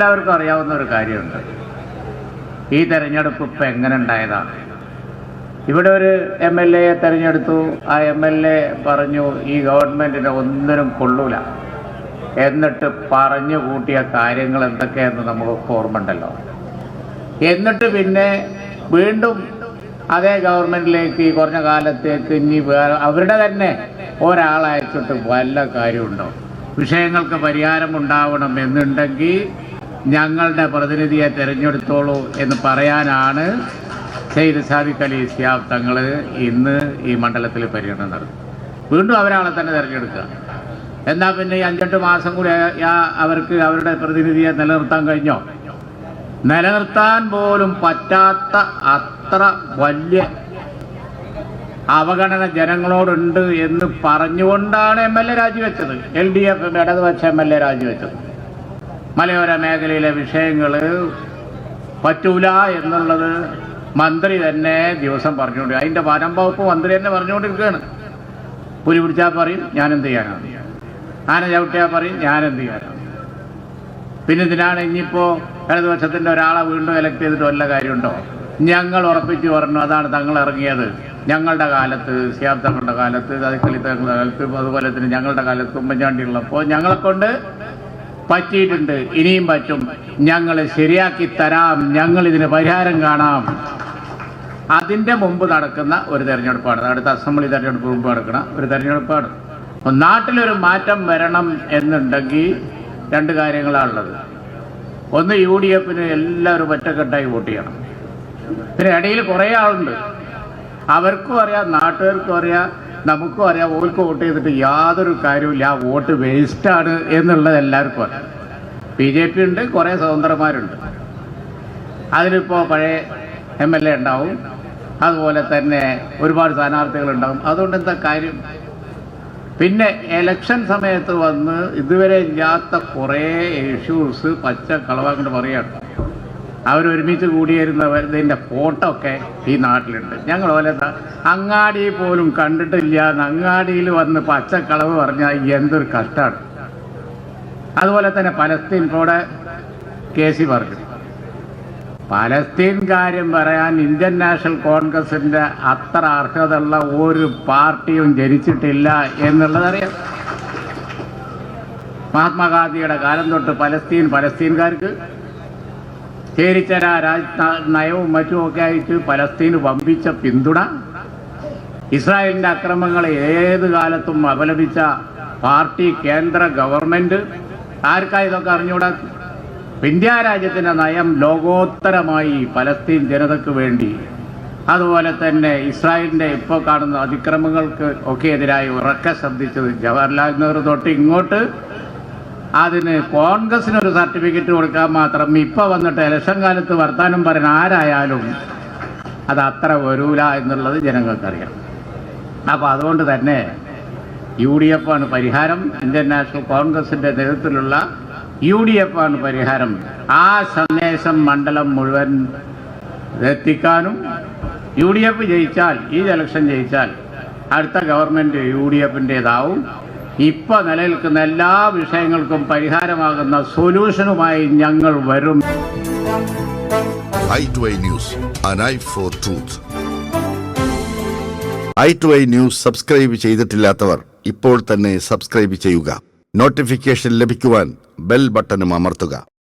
നമുക്കെല്ലാവർക്കും അറിയാവുന്ന ഒരു കാര്യമുണ്ട്. ഈ തെരഞ്ഞെടുപ്പ് ഇപ്പം എങ്ങനെ ഉണ്ടായതാണ്? ഇവിടെ ഒരു MLA തെരഞ്ഞെടുത്തു. ആ MLA പറഞ്ഞു ഈ ഗവൺമെൻറ്റിനെ ഒന്നിനും കൊള്ളൂല. എന്നിട്ട് പറഞ്ഞു കൂട്ടിയ കാര്യങ്ങൾ എന്തൊക്കെയെന്ന് നമുക്ക് ഓർമ്മ ഉണ്ടല്ലോ. എന്നിട്ട് പിന്നെ വീണ്ടും അതേ ഗവൺമെൻറ്റിലേക്ക് ഈ കുറഞ്ഞ കാലത്തേക്ക് ഇനി അവരുടെ തന്നെ ഒരാളയച്ചിട്ട് വല്ല കാര്യമുണ്ടോ? വിഷയങ്ങൾക്ക് പരിഹാരം ഉണ്ടാവണം എന്നുണ്ടെങ്കിൽ ഞങ്ങളുടെ പ്രതിനിധിയെ തിരഞ്ഞെടുത്തോളൂ എന്ന് പറയാനാണ് സെയ്ദ് സാദിഖ് അലി ശിഹാബ് തങ്ങൾ ഇന്ന് ഈ മണ്ഡലത്തിൽ പര്യടനം നടത്തും. വീണ്ടും അവരാളെ തന്നെ തിരഞ്ഞെടുക്കുക. എന്നാൽ പിന്നെ ഈ 5-8 മാസം കൂടി അവർക്ക് അവരുടെ പ്രതിനിധിയെ നിലനിർത്താൻ കഴിഞ്ഞോ? നിലനിർത്താൻ പോലും പറ്റാത്ത അത്ര വലിയ അവഗണന ജനങ്ങളോടുണ്ട് എന്ന് പറഞ്ഞുകൊണ്ടാണ് MLA രാജിവെച്ചത്. LDF ഇടതുപക്ഷ MLA രാജിവെച്ചത്. മലയോര മേഖലയിലെ വിഷയങ്ങൾ പറ്റൂല എന്നുള്ളത് മന്ത്രി തന്നെ ദിവസം പറഞ്ഞുകൊണ്ട്, അതിൻ്റെ വനം വകുപ്പ് മന്ത്രി തന്നെ പറഞ്ഞുകൊണ്ടിരിക്കുകയാണ്. പുലി പിടിച്ചാൽ പറയും ഞാനെന്ത് ചെയ്യാനാണ്, ആന ചവിട്ടിയാൽ പറയും ഞാനെന്ത് ചെയ്യാനാണ്. പിന്നെ ഇതിനാണ് ഇനിയിപ്പോൾ ഇടതുപക്ഷത്തിൻ്റെ ഒരാളെ വീണ്ടും എലക്ട് ചെയ്തിട്ട് വല്ല കാര്യമുണ്ടോ? ഞങ്ങൾ ഉറപ്പിച്ച് പറഞ്ഞു, അതാണ് തങ്ങൾ ഇറങ്ങിയത്. ഞങ്ങളുടെ കാലത്ത്, ശിഹാബ് തങ്ങളുടെ കാലത്ത്, സാദിഖ് അലി തങ്ങളുടെ കാലത്ത്, അതുപോലെ തന്നെ ഞങ്ങളുടെ കാലത്ത് ഉമ്മൻചാണ്ടി ഉള്ളപ്പോൾ ഞങ്ങളെ കൊണ്ട് പറ്റിയിട്ടുണ്ട്, ഇനിയും പറ്റും, ഞങ്ങൾ ശരിയാക്കി തരാം, ഞങ്ങൾ ഇതിന് പരിഹാരം കാണാം. അതിൻ്റെ മുമ്പ് നടക്കുന്ന ഒരു തെരഞ്ഞെടുപ്പാണ്, അടുത്ത അസംബ്ലി തെരഞ്ഞെടുപ്പ് മുമ്പ് നടക്കുന്ന ഒരു തെരഞ്ഞെടുപ്പാണ്. നാട്ടിലൊരു മാറ്റം വരണം എന്നുണ്ടെങ്കിൽ 2 കാര്യങ്ങളാണുള്ളത്. ഒന്ന്, UDF എല്ലാവരും ഒറ്റക്കെട്ടായി വോട്ട് ചെയ്യണം. പിന്നെ ഇടയിൽ കുറേ ആളുണ്ട്, അവർക്കും അറിയാം, നാട്ടുകാർക്കും അറിയാം, നമുക്കും അറിയാം, ഓർക്ക് വോട്ട് ചെയ്തിട്ട് യാതൊരു കാര്യമില്ല, ആ വോട്ട് വേസ്റ്റാണ് എന്നുള്ളത് എല്ലാവർക്കും അറിയാം. BJP ഉണ്ട്, കുറേ സ്വതന്ത്രന്മാരുണ്ട്. അതിലിപ്പോൾ പഴയ MLA ഉണ്ടാവും, അതുപോലെ തന്നെ ഒരുപാട് സ്ഥാനാർത്ഥികളുണ്ടാവും. അതുകൊണ്ട് എന്താ കാര്യം? പിന്നെ എലക്ഷൻ സമയത്ത് വന്ന് ഇതുവരെ ഇല്ലാത്ത കുറേ ഇഷ്യൂസ് പച്ച കളവാങ്ങോട്ട് പറയുകയാണ്. അവരൊരുമിച്ച് കൂടിയിരുന്നതിൻ്റെ ഫോട്ടോ ഒക്കെ ഈ നാട്ടിലുണ്ട്. ഞങ്ങൾ പോലെ അങ്ങാടി പോലും കണ്ടിട്ടില്ല, അങ്ങാടിയിൽ വന്ന് പച്ചക്കളവ് പറഞ്ഞാൽ എന്തൊരു കഷ്ടമാണ്. അതുപോലെ തന്നെ പലസ്തീൻ കൂടെ KC പറഞ്ഞു. പലസ്തീൻ കാര്യം പറയാൻ ഇന്ത്യൻ നാഷണൽ കോൺഗ്രസിൻ്റെ അത്ര അർഹതയുള്ള ഒരു പാർട്ടിയും ജനിച്ചിട്ടില്ല എന്നുള്ളതറിയാം. മഹാത്മാഗാന്ധിയുടെ കാലം തൊട്ട് പലസ്തീൻകാർക്ക് ചേരിച്ചര നയവും മറ്റുമൊക്കെ ആയിട്ട് പലസ്തീന് വമ്പിച്ച പിന്തുണ, ഇസ്രായേലിൻ്റെ അക്രമങ്ങളെ ഏത് കാലത്തും അപലപിച്ച പാർട്ടി, കേന്ദ്ര ഗവൺമെൻറ്. ആർക്കാ ഇതൊക്കെ അറിഞ്ഞൂടാ? ഇന്ത്യ രാജ്യത്തിൻ്റെ നയം ലോകോത്തരമായി പലസ്തീൻ ജനതയ്ക്ക് വേണ്ടി, അതുപോലെ തന്നെ ഇസ്രായേലിൻ്റെ ഇപ്പോൾ കാണുന്ന അതിക്രമങ്ങൾക്ക് ഒക്കെ എതിരായി ഉറക്കെ ശബ്ദിച്ചത് ജവഹർലാൽ നെഹ്റു തൊട്ട് ഇങ്ങോട്ട് അതിന് കോൺഗ്രസിനൊരു സർട്ടിഫിക്കറ്റ് കൊടുക്കാൻ മാത്രം ഇപ്പോൾ വന്നിട്ട് ഇലക്ഷൻ കാലത്ത് വർത്താനം പറയുന്ന ആരായാലും അത് അത്ര വരൂല എന്നുള്ളത് ജനങ്ങൾക്കറിയാം. അപ്പോൾ അതുകൊണ്ട് തന്നെ UDF ആണ് പരിഹാരം. ഇന്ത്യൻ നാഷണൽ കോൺഗ്രസിൻ്റെ നേതൃത്വത്തിലുള്ള UDF ആണ് പരിഹാരം. ആ സന്ദേശം മണ്ഡലം മുഴുവൻ എത്തിക്കാനും, UDF ജയിച്ചാൽ, ഈ ഇലക്ഷൻ ജയിച്ചാൽ അടുത്ത ഗവൺമെൻറ് UDFൻ്റേതാവും. ഇപ്പോൾ നിലനിൽക്കുന്ന എല്ലാ വിഷയങ്ങൾക്കും പരിഹാരമാകുന്ന സൊല്യൂഷനുമായി ഞങ്ങൾ വരും. i2i News, an eye for truth. i2i News subscribe ചെയ്തിട്ടില്ലാത്തവർ ഇപ്പോൾ തന്നെ സബ്സ്ക്രൈബ് ചെയ്യുക. നോട്ടിഫിക്കേഷൻ ലഭിക്കുവാൻ ബെൽ ബട്ടണും അമർത്തുക.